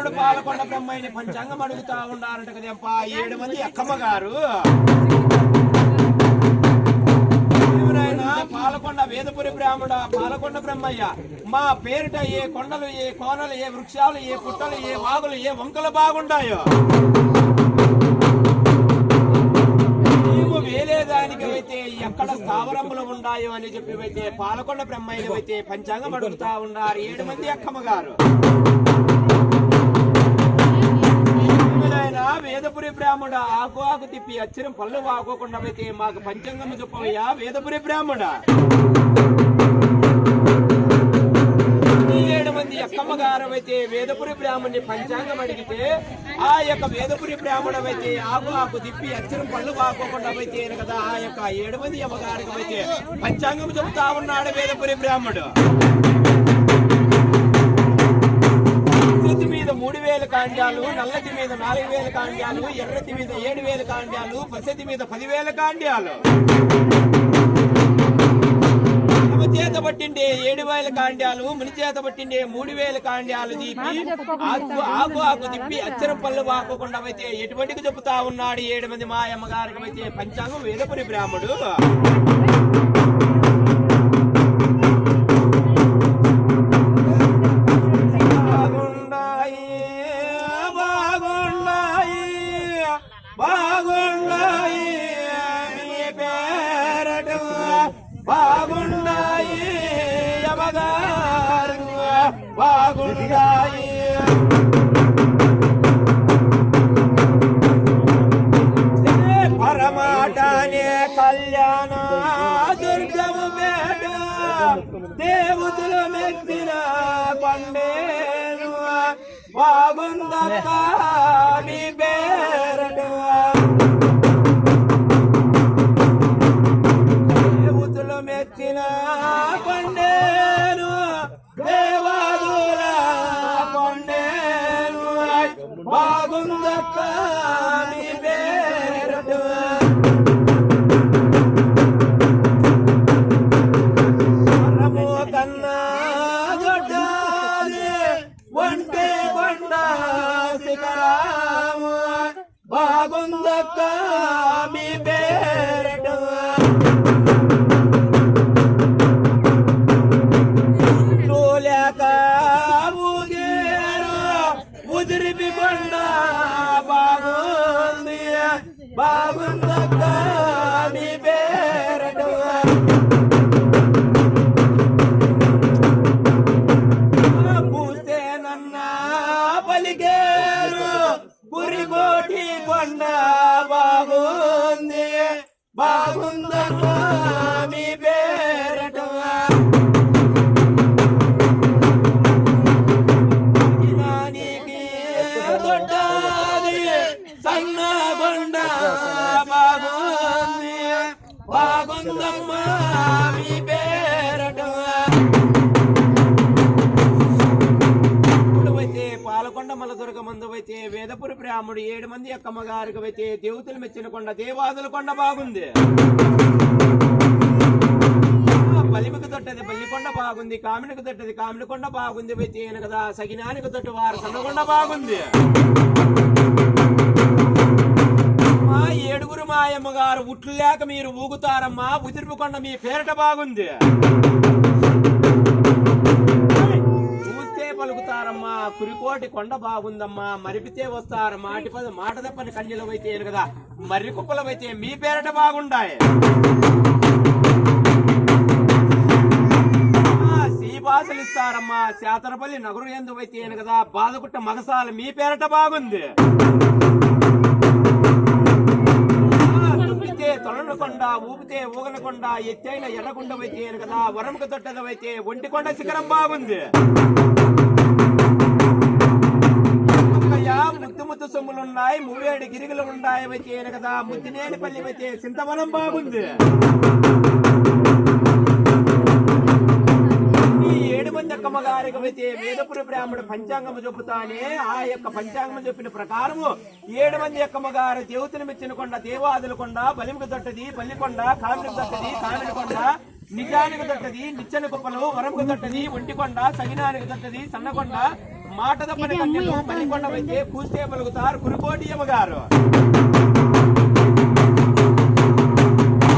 బ్రాహ్మణుడు పాలకొండ బ్రహ్మయ్యని పంచాంగం అడుగుతా ఉన్నారంట కదప్ప 7 మంది అక్కమ్మ గారు. పాలకొండ వేదపురి బ్రాహ్మణ పాలకొండ బ్రహ్మయ్య మా పేరిట ఏ కొండలు ఏ కోనలు ఏ వృక్షాలు ఏ పుట్టలు ఏ వాగులు ఏ వంకలు బాగుంటాయో వేలేదానికి అయితే ఎక్కడ స్థావరములు ఉన్నాయో అని చెప్పి అయితే పాలకొండ బ్రహ్మయ్యలు అయితే పంచాంగం అడుగుతా ఉన్నారు 7 మంది అక్కమ్మ గారు. వేదపురి బ్రాహ్మణ ఆకు ఆకు తిప్పి అచ్చరం పళ్ళు వాకోకుండా అయితే మాకు పంచాంగం చెప్పవయ్యా వేదపురి బ్రాహ్మణ. 7 మంది అక్కమ్మ గారు అయితే వేదపురి బ్రాహ్మణ్ణి పంచాంగం అడిగితే ఆ యొక్క వేదపురి బ్రాహ్మణం అయితే ఆకు ఆకు తిప్పి అచ్చరం పళ్ళు వాకోకుండా అయితే కదా ఆ యొక్క 7 మంది అమ్మగారికి అయితే పంచాంగం చెబుతా ఉన్నాడు వేదపురి బ్రాహ్మణుడు. మీద 3000 కాండ్యాలు, నల్లటి మీద 4000 కాండ్యాలు, ఎర్రటి మీద 7000 కాండ్యాలు, పసతి మీద 10,000 కాండ్యాలు, చేత పట్టిండే 7,000 కాండ్యాలు, ముని చేత పట్టిండే 3,000 కాండ్యాలు తీపి ఆకు ఆకు తిప్పి అచ్చరం పళ్ళు వాకోకుండా అయితే ఎటువంటికి చెబుతా ఉన్నాడు 7 మంది మాయమ్మ గారికి అయితే పంచాంగం వేదపురి బ్రాహ్మడు. బాగుండాయి యమగారు బాగుండాయి పరమాటనే కళ్యాణ దుర్గము పేట దేవతలు మెచ్చిన పండేను బాగుందక్క నీ పేరట మెచ్చిన పండేను దేవాదుల పండేను బాగుందక్క నీ పేరటు. మనము కన్నా దొడ్డాలి వంటే కొండ శిఖరాము బాగుందక్క మీ పేరటు. ఉదిరిపి కొండ బాగుంది బాగుందక్క నీ పేరటు. పూస్తే నన్న పలికేరు పురికోటి కొండ బాగుంది బాగుందక్క మీ పేరటు. సన్నగొండ బాగుంది బాగుందమ్మా మీ పేరటు. అయితే పాలకొండ మలదుర్గ మందు అయితే వేదపురి బ్రాహ్మడు 7 మంది అక్కమ్మ గారికి అయితే దేవతలు మెచ్చిన కొండ దేవాదుల కొండ బాగుంది. బలిమికి తొట్టది బల్లికొండ బాగుంది, కామినికి తొట్టది కామినికొండ బాగుంది అయితే కదా సగినానికి తొట్టు వారు సన్నకొండ బాగుంది. 7 మాయమ్మ గారు ఉట్లు లేక మీరు ఊగుతారమ్మా ఉదిరిపుకొండ మీ పేరట బాగుంది. చూస్తే పలుకుతారమ్మా కురికోటి కొండ బాగుందమ్మా మరిపితే వస్తారు మాట తప్పని కన్యలు అయితే కదా మర్రి కుప్పలవైతే మీ పేరట బాగుండాయి. శ్రీభాషలు ఇస్తారమ్మా శాతరపల్లి నగరు ఎందు అయితే కదా బాధకుట్ట మగసాలు మీ పేరట బాగుంది. తొలనకొండ ఊపితే ఊగనకొండ ఎత్తైన ఎర్రకొండవైతే కదా వరంకు తొట్టదవైతే ఒంటికొండ శిఖరం బాగుంది. ముద్దు ముద్దు సొమ్ములున్నాయి 37 గిరిగులు ఉన్నాయి అయితే కదా ముద్దినేనిపల్లి అయితే సింతవనం బాగుంది. ఈ 7 మంది అక్కమ్మ గారికి అయితే వేదపురి బ్రాహ్మణుడు పంచాంగం చెబుతానే ఆ యొక్క పంచాంగం చెప్పిన ప్రకారము 7 మంది అక్కమ్మ గారు దేవతలు మెచ్చిన కొండ దేవాదుల కొండ బలిమికి తొట్టది పల్లికొండ కామినికి తొట్టది కామినికొండ నిజానికి తొట్టది నిచ్చెన కుప్పలు వరంకు తొట్టది ఒంటికొండ సగినానికి తొట్టది సన్నకొండ మాట తప్పని కన్యలు మలికొండ అయితే కూస్తే పలుకుతారు కురుకోటి అమ్మగారు.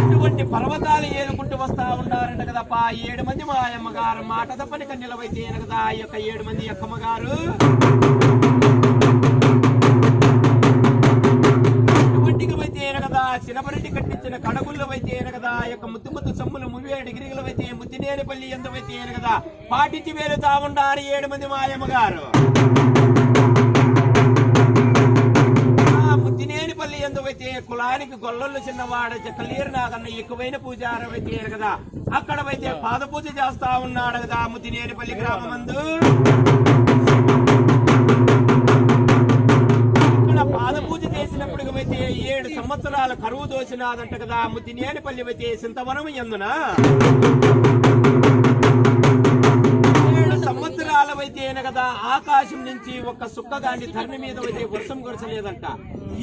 ఇటువంటి పర్వతాలు ఏలుకుంటూ వస్తా ఉన్నారంట కదప్ప 7 మంది మా అమ్మగారు. మాట తప్పని కన్యలవైతే కదా ఈ యొక్క 7 మంది అక్కమ్మగారు. కదా చినపరెడ్డి కట్టించిన కడగుళ్ళు అయితే కదా యొక్క ముద్దు ముద్దు సమ్ములు 37 గిరిగలు అయితే ముద్దినేనిపల్లి ఎంతవైతే కదా పాటించి వేరుతా ఉండారు 7 మంది మాయమ్మగారు. ముద్దినేనిపల్లి ఎంతవైతే కులానికి గొల్లలు చిన్నవాడు చెక్కలేరు నాకన్నా ఎక్కువైన పూజారం అయితే కదా అక్కడవైతే పాద పూజ చేస్తా ఉన్నాడు కదా ముద్దినేనిపల్లి గ్రామమందు. పాద పూజ చేసినప్పుడు అయితే 7 సంవత్సరాల కరువు దోసినాదంట కదా ముద్దినేనిపల్లి అయితే సింతవనం ఎందున 7 సంవత్సరాలవైతే కదా ఆకాశం నుంచి ఒక్క సుక్కగాని ధరణి మీద అయితే వర్షం కురచలేదంట.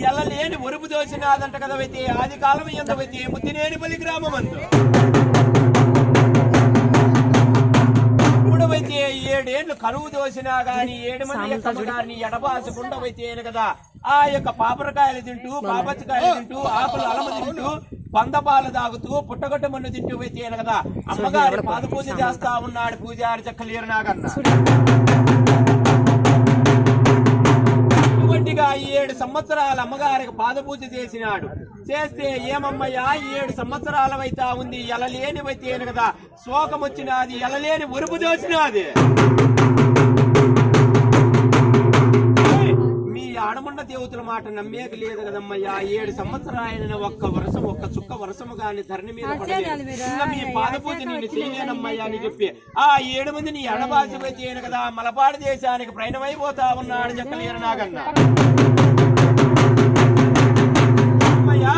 ఎల్లలేని ఒరుపు దోసినాదంట కదా అయితే ఆది కాలం ఎంతవైతే ముద్దినేనిపల్లి గ్రామం అందు. ఇప్పుడైతే 7 ఏళ్ళు కరువు దోసినా గాని 7 మంది అక్కమ్మగారిని ఎడబాసకుండా అయితే కదా ఆ యొక్క పాపరకాయలు తింటూ పాపచ్చకాయలు తింటూ ఆకులు అలమ తింటూ పందపాలు తాగుతూ పుట్టగొట్ట మన్ను తింటూ అయితే కదా అమ్మగారి పాద పూజ చేస్తా ఉన్నాడు పూజారి చెక్కలేరు నాగన్న. ఇటువంటిగా 7 సంవత్సరాల అమ్మగారికి పాద పూజ చేసినాడు. చేస్తే ఏమమ్మయ్యా 7 సంవత్సరాలవైతా ఉంది ఎలలేనివైతే కదా శోకం వచ్చినది ఎలలేని ఉరుపు దోసినది. ఆడముండ దేవతల మాట నమ్మేక లేదు కదమ్మయ్యా 7 సంవత్సరాలైన ఒక్క చుక్క వర్షము గాని ధరణి మీద పడలేదు. ఇంకా మీ పాద పూజ నేను చేయలేనమ్మయ్యా అని చెప్పి ఆ 7 మంది నీ ఎడబాసి చేయను కదా మలపాడు దేశానికి ప్రయాణమైపోతా ఉన్నాడు చెక్కలేరు నాగన్న. అమ్మయ్యా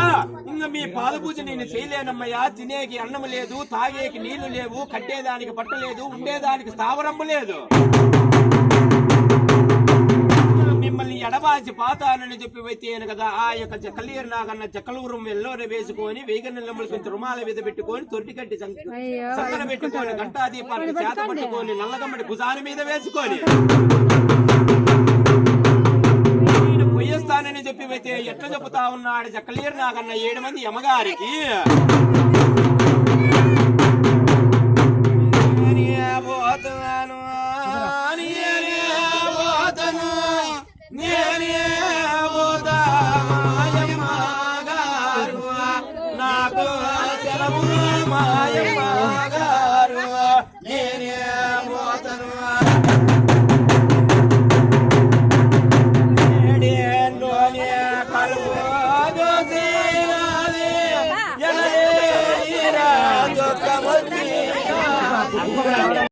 ఇంకా మీ పాద పూజ నేను చేయలేనమ్మయ్యా. తినేకి అన్నం లేదు, తాగేకి నీళ్లు లేవు, కట్టేదానికి బట్ట లేదు, ఉండేదానికి స్థావరంబు లేదు. మిమ్మల్ని ఎడబాసి పాతానని చెప్పి అయితే కదా ఆ యొక్క చెక్కలేరు నాగన్న చెక్కలూరం ఎల్లోనే వేసుకొని వేగనెల్లమ్మలు కొంచెం రుమాల మీద పెట్టుకొని తొట్టి కట్టి సంకన పెట్టుకొని గంటా దీపానికి చేత పట్టుకొని నల్లగమ్మడి భుజాల మీద వేసుకొని నేను పొయ్యేస్తానని చెప్పి అయితే ఎట్లా చెబుతా ఉన్నాడు చెక్కలేరు నాగన్న 7 మంది అమ్మగారికి. నాకు సెలవు మాయమ్మగారు నేనే పోతను ఏడేళ్ళలోనే కలువు దోసినాది ఎనలేని దుఃఖమొచ్చి